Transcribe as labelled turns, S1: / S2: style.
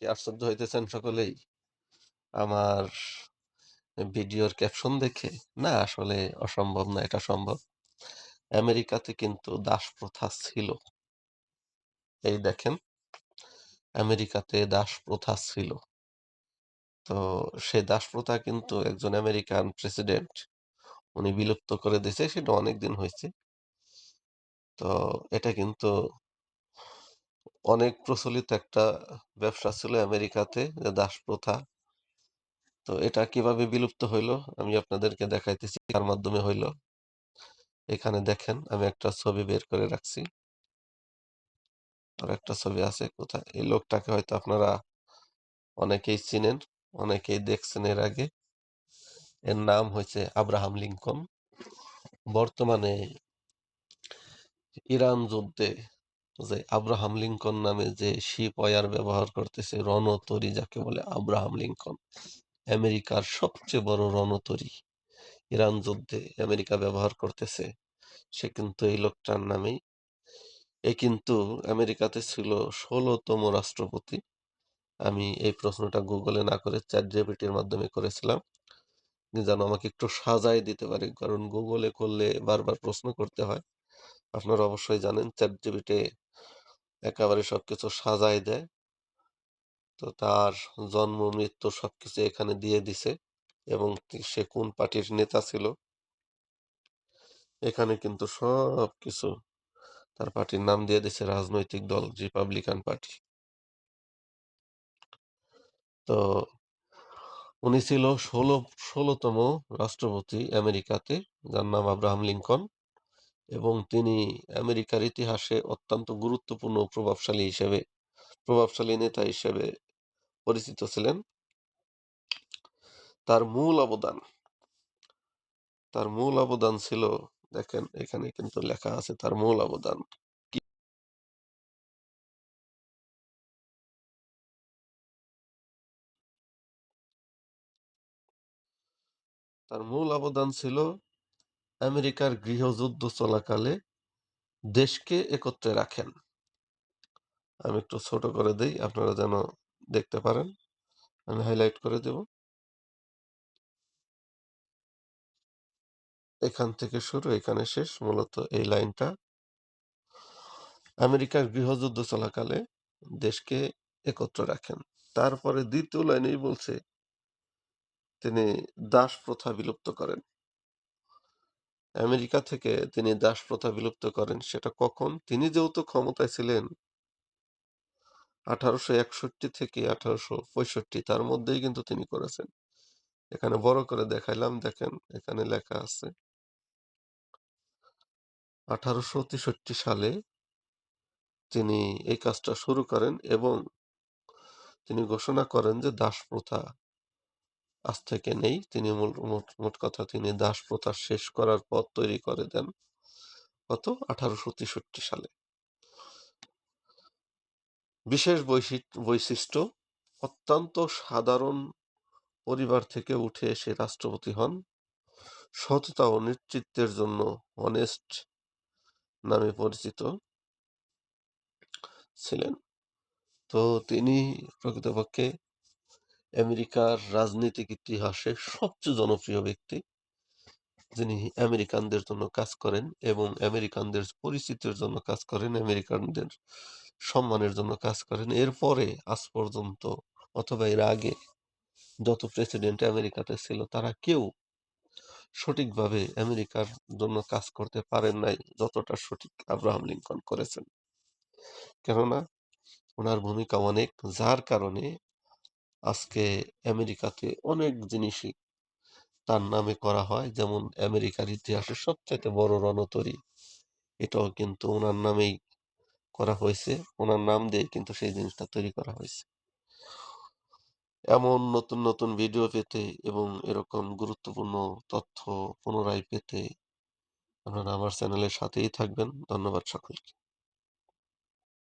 S1: কি আশ্চর্য হইতেছেন সকলেই আমার ভিডিওর ক্যাপশন দেখে? না, আসলে অসম্ভব না, এটা সম্ভব। আমেরিকাতে কিন্তু দাস প্রথা ছিল। এই দেখেন, আমেরিকাতে দাস প্রথা ছিল। তো সেই দাস প্রথা কিন্তু একজন আমেরিকান প্রেসিডেন্ট উনি বিলুপ্ত করে দিয়েছে, সেটা অনেকদিন হয়েছে। তো এটা কিন্তু অনেক প্রচলিত একটা ব্যবসা ছিল আমেরিকাতে, যে দাস প্রথা। তো এটা কিভাবে বিলুপ্ত হইলো আমি আপনাদেরকে দেখাইতেছি কার মাধ্যমে হইলো। এখানে দেখেন, আমি একটা ছবি বের করে রাখছি। আর একটা ছবি আছে কোথায়, এই লোকটাকে হয়তো আপনারা অনেকেই চিনেন, অনেকেই দেখছেন এর আগে। এর নাম হয়েছে আব্রাহাম লিঙ্কন। বর্তমানে ইরান যুদ্ধে যে আব্রাহাম লিঙ্কন নামে যে শিপ ওয়ার ব্যবহার করতেছে, রণতরী যাকে বলে আব্রাহাম লিঙ্কন, আমেরিকার সবচেয়ে বড় রণতরী ইরান যুদ্ধে আমেরিকা ব্যবহার করতেছে, সে কিন্তু এই লোকটার নামেই। এ কিন্তু আমেরিকাতে ছিল 16তম রাষ্ট্রপতি। আমি এই প্রশ্নটা গুগলে না করে চ্যাটজিপিটির মাধ্যমে করেছিলাম, যেন আমাকে একটু সাজায় দিতে পারে, কারণ গুগলে করলে বারবার প্রশ্ন করতে হয়। আপনারা অবশ্যই জানেন চ্যাটজিপিটি একেবারে সবকিছু সাজায় দেয়। তো তার জন্ম মৃত্যু সবকিছু এখানে দিয়ে দিছে, এবং সে কোন পার্টির নেতা ছিল এখানে কিন্তু সবকিছু তার পার্টির নাম দিয়ে দিছে, রাজনৈতিক দল রিপাবলিকান পার্টি। তো উনি ছিল 16তম রাষ্ট্রপতি আমেরিকাতে, যার নাম আব্রাহাম লিঙ্কন, এবং তিনি আমেরিকার ইতিহাসে অত্যন্ত গুরুত্বপূর্ণ প্রভাবশালী নেতা হিসেবে পরিচিত ছিলেন। তার মূল অবদান ছিল, দেখেন এখানে কিন্তু লেখা আছে তার মূল অবদান কি। তার মূল অবদান ছিল আমেরিকার গৃহযুদ্ধ চলাকালে দেশকে একত্রে রাখেন। আমি একটু ছোট করে দেই, আপনারা যেন দেখতে পারেন। আমি হাইলাইট করে দেব। এখান থেকে শুরু, এখানে শেষ, মূলত এই লাইনটা। আমেরিকার গৃহযুদ্ধ চলাকালে দেশকে একত্র রাখেন। তারপরে দ্বিতীয় লাইনেই বলছে তিনি দাস প্রথা বিলুপ্ত করেন। আমেরিকা থেকে তিনি দাস প্রথা বিলুপ্ত করেন। সেটা কখন? তিনি যেহেতু ক্ষমতায় ছিলেন 1861 থেকে 1865, তার মধ্যেই কিন্তু তিনি করেছেন। এখানে বড় করে দেখাইলাম, দেখেন এখানে লেখা আছে 1863 সালে তিনি এই কাজটা শুরু করেন, এবং তিনি ঘোষণা করেন যে দাস প্রথা আজ থেকে নেই। তিনি মোট কথা তিনি দাস প্রথা শেষ করার পথ তৈরি করে দেন কত 1863 সালে। বিশেষ বৈশিষ্ট্য, অত্যন্ত সাধারণ পরিবার থেকে উঠে এসে রাষ্ট্রপতি হন। সততা ও নেতৃত্বের জন্য অনেস্ট নামে পরিচিত ছিলেন। তো তিনি প্রকৃতপক্ষে আমেরিকার রাজনৈতিক ইতিহাসে সবচেয়ে জনপ্রিয় ব্যক্তি, যিনি আমেরিকানদের জন্য কাজ করেন এবং আমেরিকানদের পরিচিতির জন্য কাজ করেন, আমেরিকানদের সম্মানের জন্য কাজ করেন। এরপরে আজ পর্যন্ত অথবা এর আগে যত প্রেসিডেন্ট আমেরিকাতে ছিল, তারা কেউ সঠিকভাবে আমেরিকার জন্য কাজ করতে পারেন নাই যতটা সঠিক আব্রাহাম লিঙ্কন করেছেন। কেননা ওনার ভূমিকা অনেক, যার কারণে আজকে আমেরিকাতে অনেক জিনিসই তার নামে করা হয়। যেমন আমেরিকার ইতিহাসের সবচেয়ে বড় রণতরী, এটাও কিন্তু ওনার নামেই করা হয়েছে। ওনার নাম দিয়ে কিন্তু সেই জিনিসটা তৈরি করা হয়েছে। এমন নতুন নতুন ভিডিও পেতে এবং এরকম গুরুত্বপূর্ণ তথ্য পুনরায় পেতে আপনারা আমার চ্যানেলের সাথেই থাকবেন। ধন্যবাদ সকলকে।